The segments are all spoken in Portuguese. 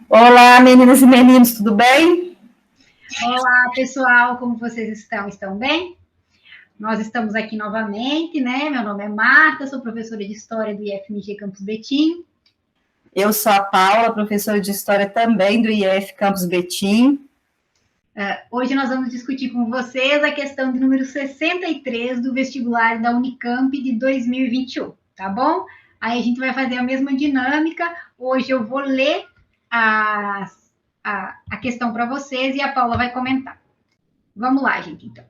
Olá, meninas e meninos, tudo bem? Olá, pessoal, como vocês estão? Estão bem? Nós estamos aqui novamente, né? Meu nome é Marta, sou professora de História do IFMG Campus Betim. Eu sou a Paula, professora de História também do IF Campus Betim. Hoje nós vamos discutir com vocês a questão de número 63 do vestibular da Unicamp de 2021, tá bom? Aí a gente vai fazer a mesma dinâmica. Hoje eu vou ler a questão para vocês e a Paula vai comentar. Vamos lá, gente, então.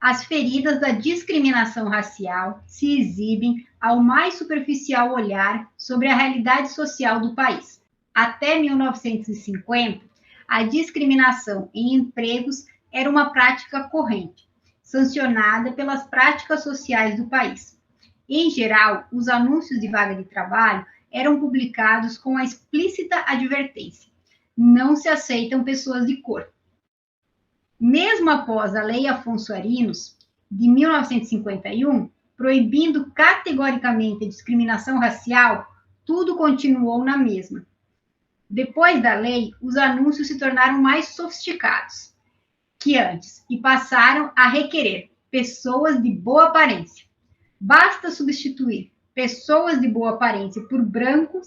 As feridas da discriminação racial se exibem ao mais superficial olhar sobre a realidade social do país. Até 1950, a discriminação em empregos era uma prática corrente, sancionada pelas práticas sociais do país. Em geral, os anúncios de vaga de trabalho eram publicados com a explícita advertência: não se aceitam pessoas de cor. Mesmo após a Lei Afonso Arinos, de 1951, proibindo categoricamente a discriminação racial, tudo continuou na mesma. Depois da lei, os anúncios se tornaram mais sofisticados que antes e passaram a requerer pessoas de boa aparência. Basta substituir pessoas de boa aparência por branco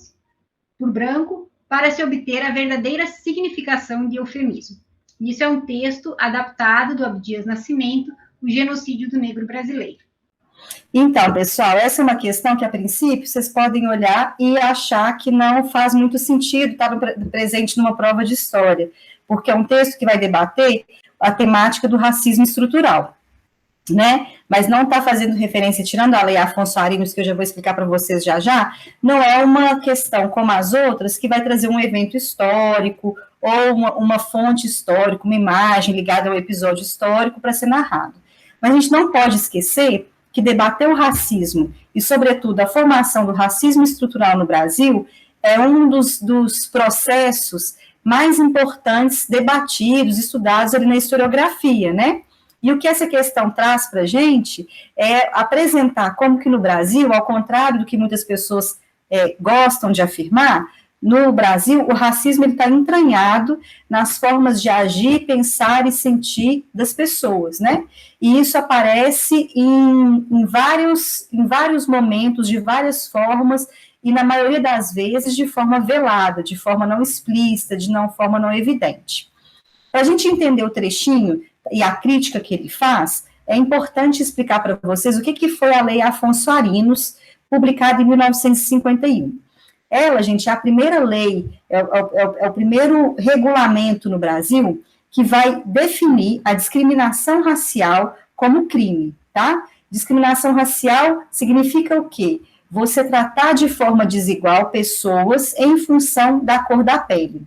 para se obter a verdadeira significação de eufemismo. Isso é um texto adaptado do Abdias Nascimento, O Genocídio do Negro Brasileiro. Então, pessoal, essa é uma questão que, a princípio, vocês podem olhar e achar que não faz muito sentido estar presente numa prova de história, porque é um texto que vai debater a temática do racismo estrutural, né? Mas não está fazendo referência, tirando a Lei Afonso Arinos, que eu já vou explicar para vocês já, não é uma questão como as outras que vai trazer um evento histórico ou uma fonte histórica, uma imagem ligada ao episódio histórico para ser narrado. Mas a gente não pode esquecer que debater o racismo e, sobretudo, a formação do racismo estrutural no Brasil é um dos processos mais importantes debatidos, estudados ali na historiografia, né? E o que essa questão traz para a gente é apresentar como que no Brasil, ao contrário do que muitas pessoas gostam de afirmar, no Brasil o racismo está entranhado nas formas de agir, pensar e sentir das pessoas, né? E isso aparece em vários momentos, de várias formas, e na maioria das vezes de forma velada, de forma não explícita, forma não evidente. Para a gente entender o trechinho e a crítica que ele faz, é importante explicar para vocês o que foi a Lei Afonso Arinos, publicada em 1951. Ela, gente, é a primeira lei, é o primeiro regulamento no Brasil que vai definir a discriminação racial como crime, tá? Discriminação racial significa o quê? Você tratar de forma desigual pessoas em função da cor da pele.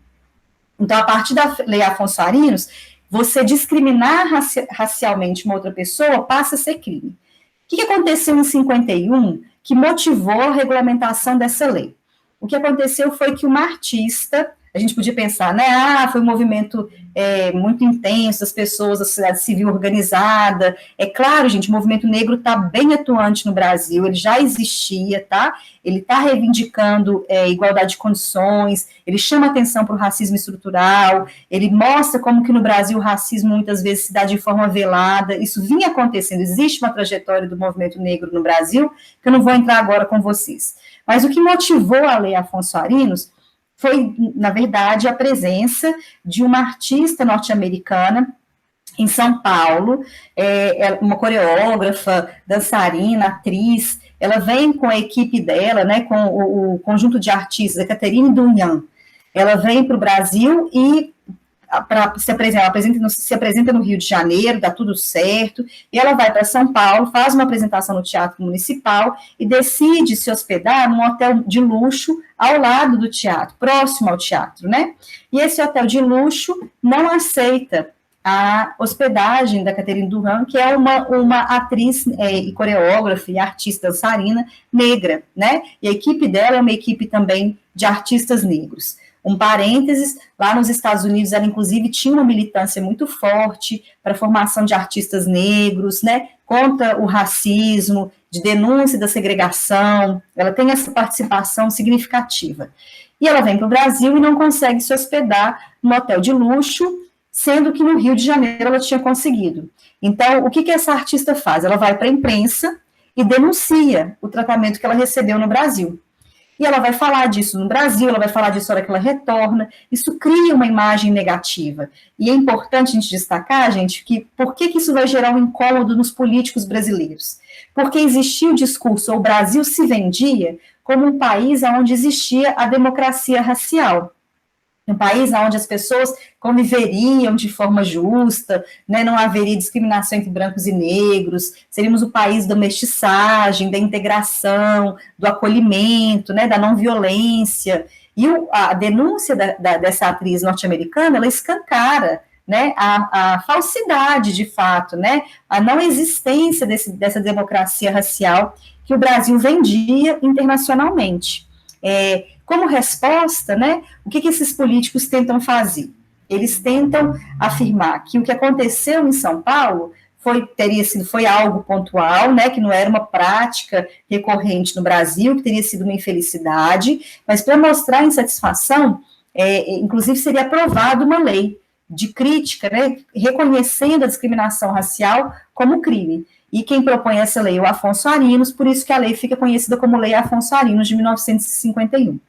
Então, a partir da Lei Afonso Arinos, você discriminar racialmente uma outra pessoa passa a ser crime. O que aconteceu em 51 que motivou a regulamentação dessa lei? O que aconteceu foi que uma artista, a gente podia pensar, né, foi um movimento muito intenso, as pessoas, a sociedade civil organizada, é claro, gente, o movimento negro está bem atuante no Brasil, ele já existia, tá? Ele está reivindicando igualdade de condições, ele chama atenção para o racismo estrutural, ele mostra como que no Brasil o racismo muitas vezes se dá de forma velada, isso vinha acontecendo, existe uma trajetória do movimento negro no Brasil, que eu não vou entrar agora com vocês. Mas o que motivou a Lei Afonso Arinos foi, na verdade, a presença de uma artista norte-americana em São Paulo, uma coreógrafa, dançarina, atriz. Ela vem com a equipe dela, né, com o conjunto de artistas, a Catherine Dunyan. Ela vem para o Brasil e se apresenta no Rio de Janeiro, dá tudo certo, e ela vai para São Paulo, faz uma apresentação no Teatro Municipal e decide se hospedar num hotel de luxo ao lado do teatro, próximo ao teatro, né? E esse hotel de luxo não aceita a hospedagem da Catherine Dunyan, que é uma atriz e coreógrafa e artista dançarina negra, né? E a equipe dela é uma equipe também de artistas negros. um parênteses, lá nos Estados Unidos ela inclusive tinha uma militância muito forte para a formação de artistas negros, né, contra o racismo, de denúncia da segregação, ela tem essa participação significativa. E ela vem para o Brasil e não consegue se hospedar num hotel de luxo, sendo que no Rio de Janeiro ela tinha conseguido. Então, o que essa artista faz? Ela vai para a imprensa e denuncia o tratamento que ela recebeu no Brasil. E ela vai falar disso no Brasil, ela vai falar disso na hora que ela retorna, isso cria uma imagem negativa. E é importante a gente destacar, gente, que por que isso vai gerar um incômodo nos políticos brasileiros? Porque existia o discurso, o Brasil se vendia como um país onde existia a democracia racial. Um país onde as pessoas conviveriam de forma justa, né, não haveria discriminação entre brancos e negros, seríamos o país da mestiçagem, da integração, do acolhimento, né, da não violência. E a denúncia dessa atriz norte-americana, ela escancara, né, a falsidade, de fato, né, a não existência dessa democracia racial que o Brasil vendia internacionalmente. Como resposta, né, o que esses políticos tentam fazer? Eles tentam afirmar que o que aconteceu em São Paulo foi algo pontual, né, que não era uma prática recorrente no Brasil, que teria sido uma infelicidade, mas para mostrar a insatisfação, inclusive seria aprovada uma lei de crítica, né, reconhecendo a discriminação racial como crime. E quem propõe essa lei é o Afonso Arinos, por isso que a lei fica conhecida como Lei Afonso Arinos, de 1951. O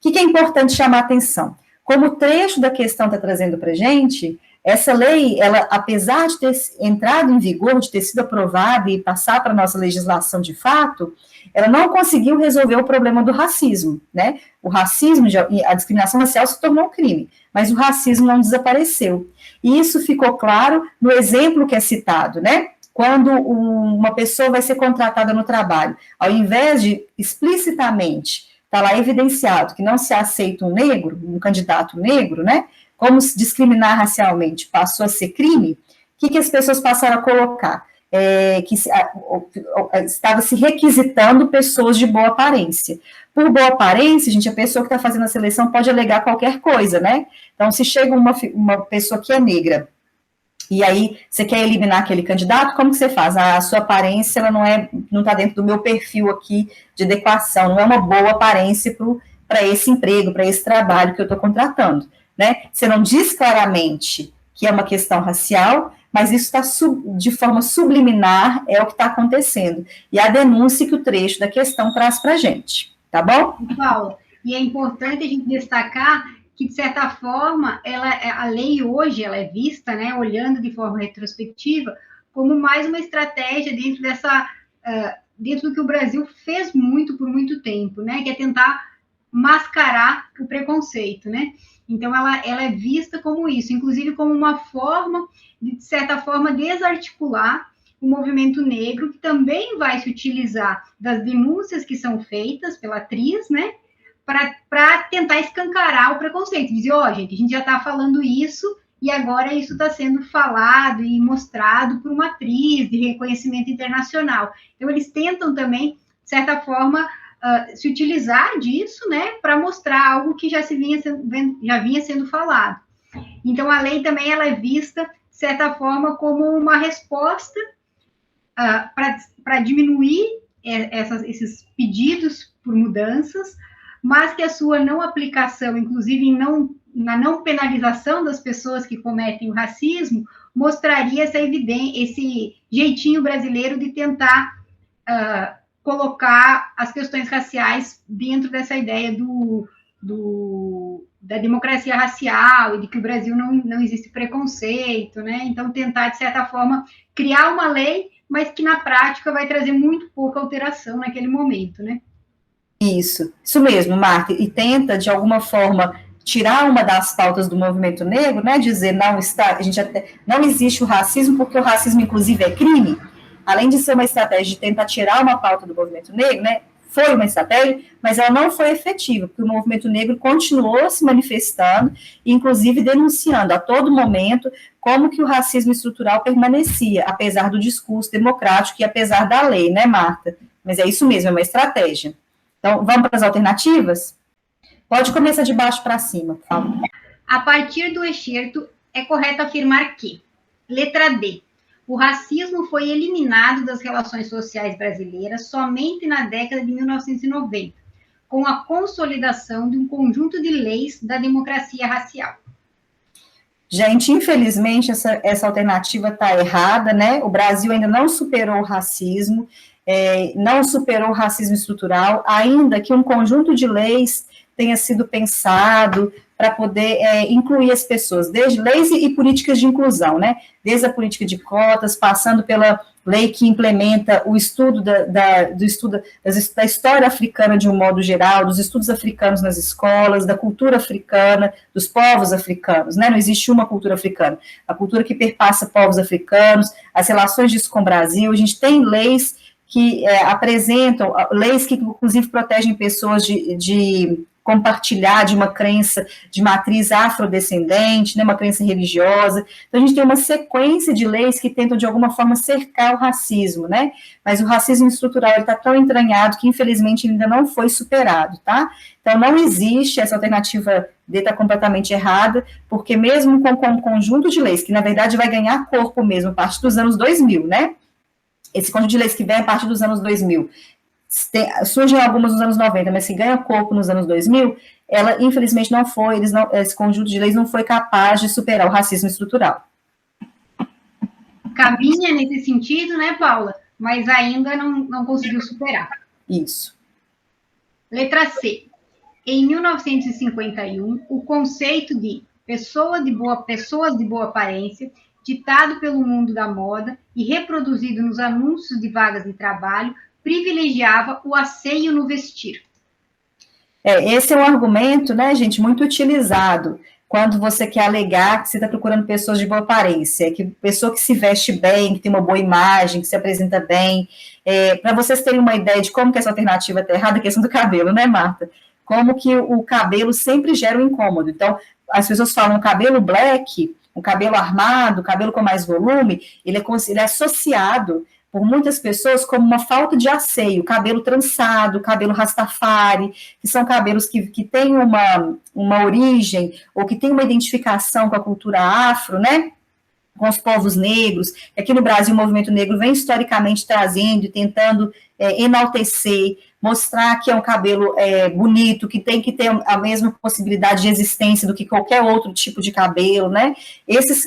que é importante chamar a atenção? Como o trecho da questão está trazendo para a gente, essa lei, ela, apesar de ter entrado em vigor, de ter sido aprovada e passar para a nossa legislação de fato, ela não conseguiu resolver o problema do racismo, né? O racismo, a discriminação racial se tornou um crime, mas o racismo não desapareceu. E isso ficou claro no exemplo que é citado, né? Quando uma pessoa vai ser contratada no trabalho, ao invés de explicitamente está lá evidenciado que não se aceita um negro, um candidato negro, né? Como se discriminar racialmente passou a ser crime, o que as pessoas passaram a colocar? Estava se requisitando pessoas de boa aparência. Por boa aparência, gente, a pessoa que está fazendo a seleção pode alegar qualquer coisa, né? Então, se chega uma pessoa que é negra, e aí você quer eliminar aquele candidato, como que você faz? A sua aparência ela não está dentro do meu perfil aqui de adequação, não é uma boa aparência para esse emprego, para esse trabalho que eu estou contratando, né? Você não diz claramente que é uma questão racial, mas isso está de forma subliminar, é o que está acontecendo. E a denúncia que o trecho da questão traz para a gente, tá bom? Paulo, e é importante a gente destacar que, de certa forma, a lei hoje ela é vista, né, olhando de forma retrospectiva, como mais uma estratégia dentro do que o Brasil fez muito por muito tempo, né, que é tentar mascarar o preconceito, né? Então, ela é vista como isso, inclusive como uma forma, de certa forma, desarticular o movimento negro, que também vai se utilizar das denúncias que são feitas pela atriz, né, para tentar escancarar o preconceito. Dizer, gente, a gente já está falando isso e agora isso está sendo falado e mostrado por uma atriz de reconhecimento internacional. Então, eles tentam também, de certa forma, se utilizar disso, né, para mostrar algo que já vinha sendo falado. Então, a lei também ela é vista, de certa forma, como uma resposta para diminuir esses pedidos por mudanças, mas que a sua não aplicação, inclusive na não penalização das pessoas que cometem o racismo, mostraria esse jeitinho brasileiro de tentar colocar as questões raciais dentro dessa ideia da democracia racial e de que o Brasil não existe preconceito, né? Então, tentar, de certa forma, criar uma lei, mas que na prática vai trazer muito pouca alteração naquele momento, né? Isso mesmo, Marta, e tenta, de alguma forma, tirar uma das pautas do movimento negro, né, dizer, não existe o racismo, porque o racismo, inclusive, é crime, além de ser uma estratégia de tentar tirar uma pauta do movimento negro, né, foi uma estratégia, mas ela não foi efetiva, porque o movimento negro continuou se manifestando, inclusive denunciando a todo momento como que o racismo estrutural permanecia, apesar do discurso democrático e apesar da lei, né, Marta? Mas é isso mesmo, é uma estratégia. Então, vamos para as alternativas? Pode começar de baixo para cima, por favor. A partir do excerto, é correto afirmar que, letra D, o racismo foi eliminado das relações sociais brasileiras somente na década de 1990, com a consolidação de um conjunto de leis da democracia racial. Gente, infelizmente, essa alternativa está errada, né? O Brasil ainda não superou o racismo, não superou o racismo estrutural, ainda que um conjunto de leis tenha sido pensado para poder incluir as pessoas, desde leis e políticas de inclusão, né? Desde a política de cotas, passando pela lei que implementa o estudo da história africana de um modo geral, dos estudos africanos nas escolas, da cultura africana, dos povos africanos, né? Não existe uma cultura africana. A cultura que perpassa povos africanos, as relações disso com o Brasil, a gente tem leis que apresentam, leis que inclusive protegem pessoas de compartilhar de uma crença de matriz afrodescendente, né, uma crença religiosa. Então, a gente tem uma sequência de leis que tentam, de alguma forma, cercar o racismo, né? Mas o racismo estrutural está tão entranhado que, infelizmente, ainda não foi superado, tá? Então, não existe, essa alternativa D está completamente errada, porque mesmo com um conjunto de leis, que, na verdade, vai ganhar corpo mesmo a partir dos anos 2000, né? Esse conjunto de leis que vem a partir dos anos 2000, surgem algumas nos anos 90, mas que ganha corpo nos anos 2000, ela, infelizmente, não foi, esse conjunto de leis não foi capaz de superar o racismo estrutural. Caminha nesse sentido, né, Paula? Mas ainda não conseguiu superar. Isso. Letra C. Em 1951, o conceito de pessoas de boa aparência, ditado pelo mundo da moda e reproduzido nos anúncios de vagas de trabalho, privilegiava o asseio no vestir. Esse é um argumento, né, gente, muito utilizado quando você quer alegar que você está procurando pessoas de boa aparência, que pessoa que se veste bem, que tem uma boa imagem, que se apresenta bem. Para vocês terem uma ideia de como que essa alternativa está errada, a questão do cabelo, né, Marta? Como que o cabelo sempre gera um incômodo. Então, as pessoas falam cabelo black, o cabelo armado, o cabelo com mais volume, ele é associado por muitas pessoas como uma falta de asseio, cabelo trançado, cabelo rastafari, que são cabelos que têm uma origem, ou que têm uma identificação com a cultura afro, né, com os povos negros. Aqui no Brasil, o movimento negro vem historicamente trazendo e tentando enaltecer, mostrar que é um cabelo bonito, que tem que ter a mesma possibilidade de existência do que qualquer outro tipo de cabelo, né?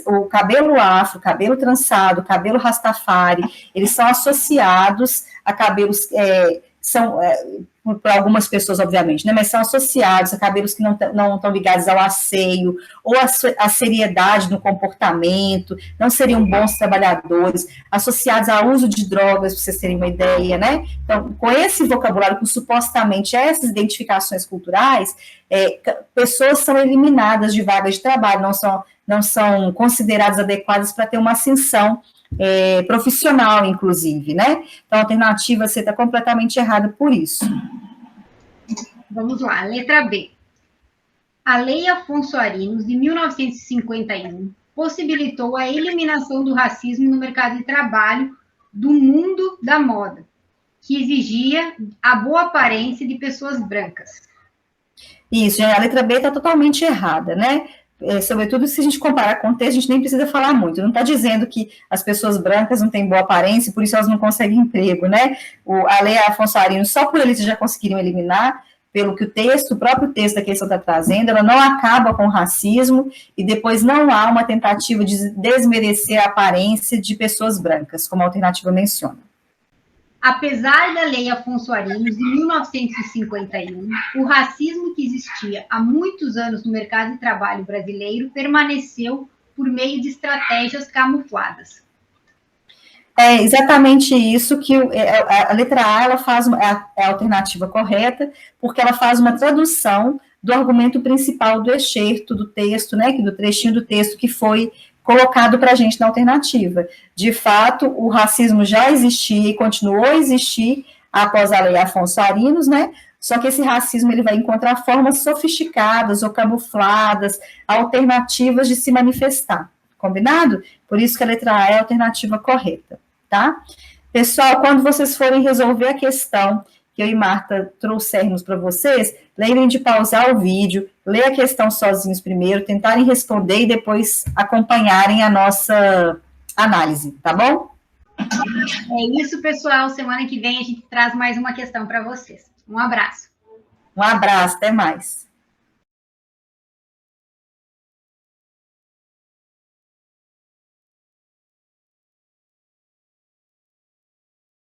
O cabelo afro, cabelo trançado, cabelo rastafari, eles são associados a cabelos, para algumas pessoas, obviamente, né, mas são associados a cabelos que não estão ligados ao asseio, ou à seriedade no comportamento, não seriam bons trabalhadores, associados ao uso de drogas, para vocês terem uma ideia, né? Então, com esse vocabulário, com supostamente essas identificações culturais, pessoas são eliminadas de vagas de trabalho, não são consideradas adequadas para ter uma ascensão profissional, inclusive, né? Então, a alternativa C está completamente errada por isso. Vamos lá, letra B. A Lei Afonso Arinos, de 1951, possibilitou a eliminação do racismo no mercado de trabalho do mundo da moda, que exigia a boa aparência de pessoas brancas. Isso, a letra B está totalmente errada, né? Sobretudo se a gente comparar com o texto, a gente nem precisa falar muito, não está dizendo que as pessoas brancas não têm boa aparência, por isso elas não conseguem emprego, né? A Lei Afonso Arinos, só por eles já conseguiram eliminar, pelo que o próprio texto da questão está trazendo, ela não acaba com o racismo, e depois não há uma tentativa de desmerecer a aparência de pessoas brancas, como a alternativa menciona. Apesar da Lei Afonso Arinos, de 1951, o racismo que existia há muitos anos no mercado de trabalho brasileiro permaneceu por meio de estratégias camufladas. É exatamente isso que a letra A ela faz, é a alternativa correta, porque ela faz uma tradução do argumento principal do excerto do texto, né, do trechinho do texto que foi colocado para a gente na alternativa. De fato, o racismo já existia e continuou a existir após a Lei Afonso Arinos, né? Só que esse racismo ele vai encontrar formas sofisticadas ou camufladas, alternativas de se manifestar. Combinado? Por isso que a letra A é a alternativa correta, tá? Pessoal, quando vocês forem resolver a questão que eu e Marta trouxermos para vocês, lembrem de pausar o vídeo, ler a questão sozinhos primeiro, tentarem responder e depois acompanharem a nossa análise, tá bom? É isso, pessoal. Semana que vem a gente traz mais uma questão para vocês. Um abraço. Um abraço, até mais.